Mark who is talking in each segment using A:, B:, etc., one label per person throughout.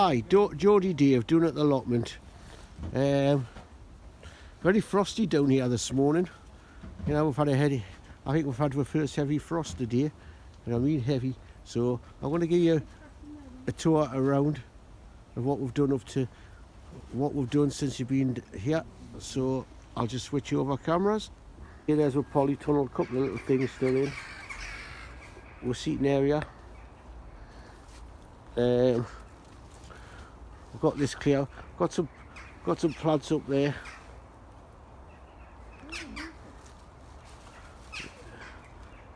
A: Hi, Geordie Dave doing at the allotment. Very frosty down here this morning. You know, we've had I think we've had our first heavy frost today, and I mean heavy. So I'm going to give you a tour around of what we've done since you've been here. So I'll just switch over cameras. Here there's a polytunnel, couple of little things still in. Our seating area. We've got this clear. Got some plants up there.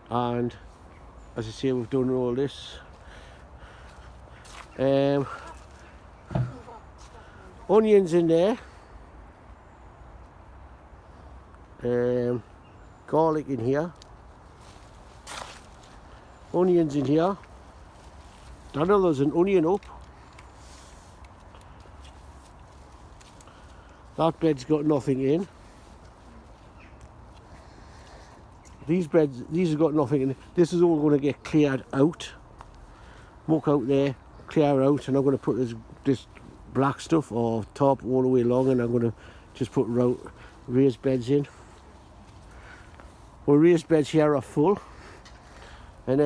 A: And as I say, we've done all this. Onions in there. Garlic in here. Onions in here. I know there's an onion up. That bed's got nothing in. These have got nothing in. This is all going to get cleared out. Muck out there, clear out, and I'm going to put this black stuff or top all the way along, and I'm going to just put raised beds in. Well, raised beds here are full, and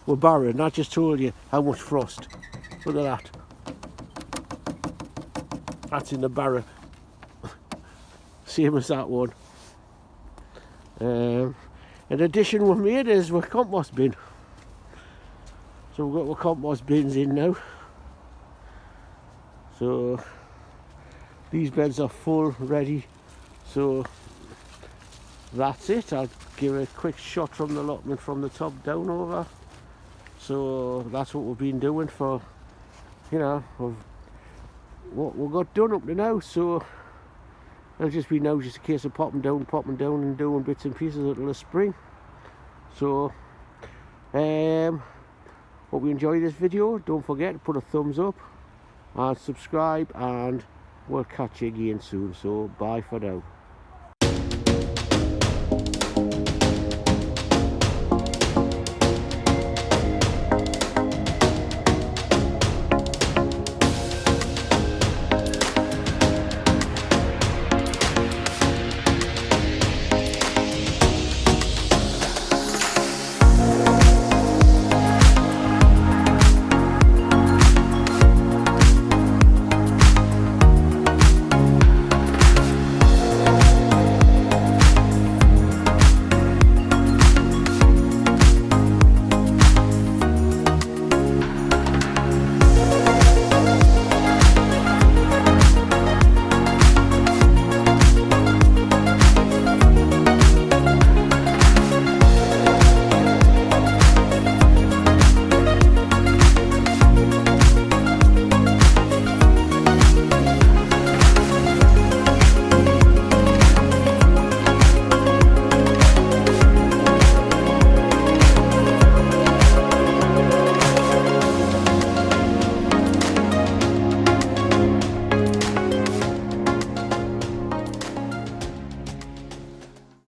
A: we're barren. I just told you how much frost. Look at that. That's in the barren. Same as that one. An addition we made is our compost bin. So we've got our compost bins in now. So these beds are full, ready. So that's it. I'll give a quick shot from the allotment from the top down over. So that's what we've been doing for, you know, what we got done up to now. So it'll just be now just a case of popping down and doing bits and pieces until the spring. So hope you enjoy this video. Don't forget to put a thumbs up and subscribe, and we'll catch you again soon. So bye for now.